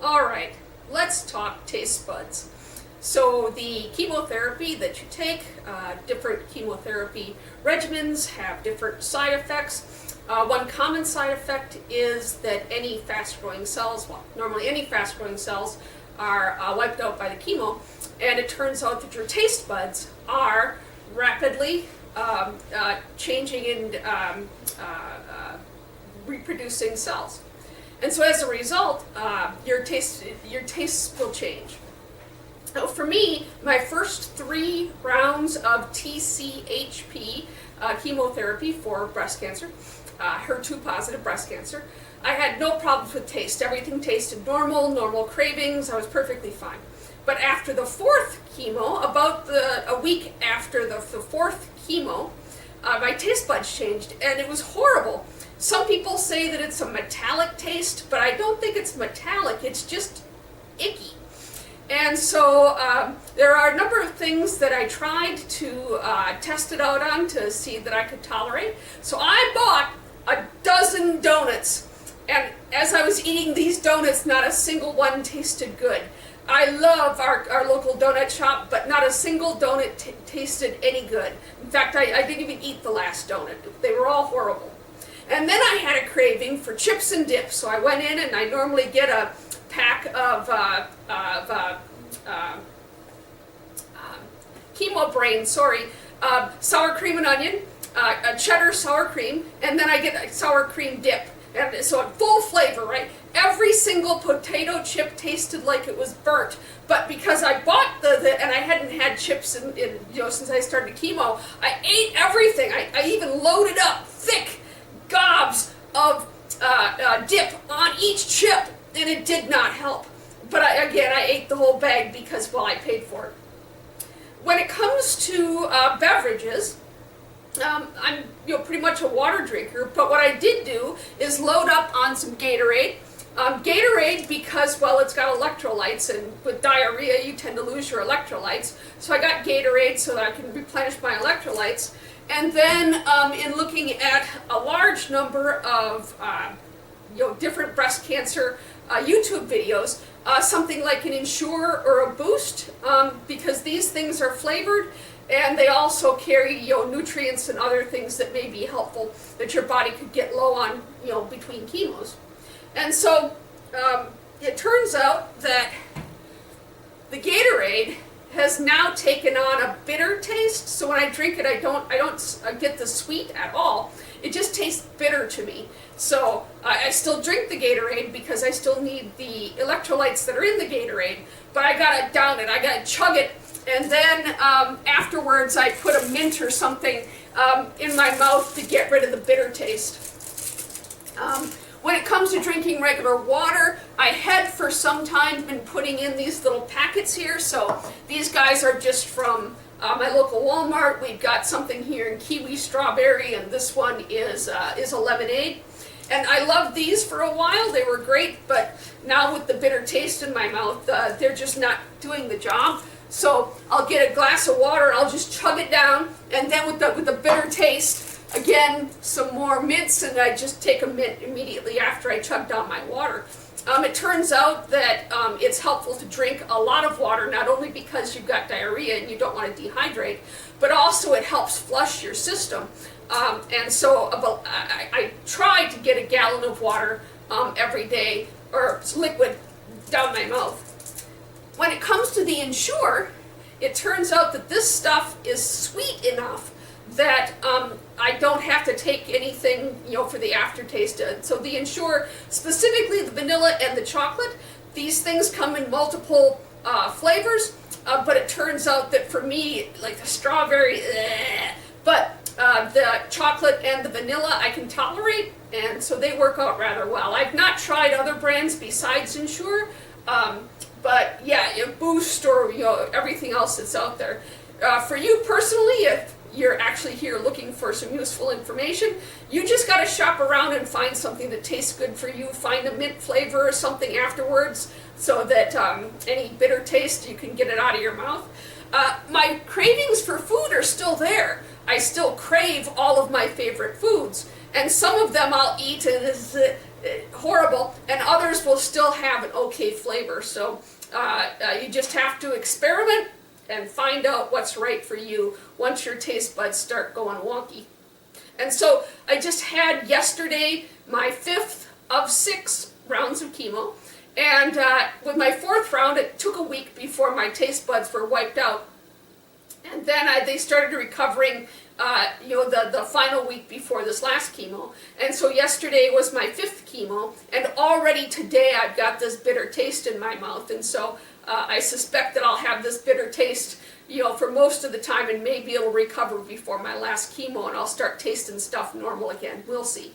All right, let's talk taste buds. So the chemotherapy that you take, different chemotherapy regimens have different side effects. One common side effect is that any fast-growing cells, well, normally any fast-growing cells, are wiped out by the chemo, and it turns out that your taste buds are rapidly changing and reproducing cells. And so as a result, your tastes will change. Now for me, my first 3 rounds of TCHP chemotherapy for breast cancer, HER2 positive breast cancer, I had no problems with taste. Everything tasted normal cravings, I was perfectly fine. But after the 4th chemo, about a week after the 4th chemo, my taste buds changed, and it was horrible. Some people say that it's a metallic taste, but I don't think it's metallic, it's just icky. And so there are a number of things that I tried to test it out on to see that I could tolerate. So I bought a dozen donuts, and as I was eating these donuts, not a single one tasted good. I love our local donut shop, but not a single donut tasted any good. In fact, I didn't even eat the last donut. They were all horrible. And then I had a craving for chips and dip, so I went in and I normally get a pack of chemo brain, sour cream and onion, a cheddar sour cream, and then I get a sour cream dip. And so full flavor, right? Every single potato chip tasted like it was burnt. But because I bought and I hadn't had chips since I started chemo, I ate everything. I even loaded up thick gobs of dip on each chip, and it did not help. But I ate the whole bag because, well, I paid for it. When it comes to beverages, I'm pretty much a water drinker, but what I did do is load up on some Gatorade. Gatorade because, well, it's got electrolytes, and with diarrhea you tend to lose your electrolytes. So I got Gatorade so that I can replenish my electrolytes. And then in looking at a large number of different breast cancer YouTube videos, something like an Ensure or a Boost, because these things are flavored and they also carry nutrients and other things that may be helpful that your body could get low on between chemos. And so it turns out that the Gatorade has now taken on a bitter taste. So when I drink it, I don't get the sweet at all. It just tastes bitter to me. So I still drink the Gatorade because I still need the electrolytes that are in the Gatorade, but I gotta down it, I gotta chug it, and then afterwards I put a mint or something in my mouth to get rid of the bitter taste. When it comes to drinking regular water, I had for some time been putting in these little packets here. So these guys are just from my local Walmart. We've got something here in kiwi strawberry, and this one is a lemonade. And I loved these for a while. They were great, but now with the bitter taste in my mouth, they're just not doing the job. So I'll get a glass of water, I'll just chug it down, and then with the bitter taste, again, some more mints, and I just take a mint immediately after I chug down my water. It turns out that it's helpful to drink a lot of water, not only because you've got diarrhea and you don't want to dehydrate, but also it helps flush your system. And so I try to get a gallon of water every day, or liquid, down my mouth. When it comes to the Ensure, it turns out that this stuff is sweet enough that I don't have to take anything, for the aftertaste. So the Ensure, specifically the vanilla and the chocolate, these things come in multiple flavors, but it turns out that for me, like the strawberry, but the chocolate and the vanilla I can tolerate, and so they work out rather well. I've not tried other brands besides Ensure, but yeah, Boost or everything else that's out there. For you personally, if you're actually here looking for some useful information, you just got to shop around and find something that tastes good for you. Find a mint flavor or something afterwards so that any bitter taste, you can get it out of your mouth. My cravings for food are still there. I still crave all of my favorite foods, and some of them I'll eat and horrible, and others will still have an okay flavor. So you just have to experiment and find out what's right for you once your taste buds start going wonky. And so I just had yesterday my 5th of 6 rounds of chemo, and with my 4th round, it took a week before my taste buds were wiped out. And then they started recovering, the final week before this last chemo. And so yesterday was my 5th chemo, and already today I've got this bitter taste in my mouth. And so I suspect that I'll have this bitter taste, for most of the time, and maybe it'll recover before my last chemo, and I'll start tasting stuff normal again. We'll see.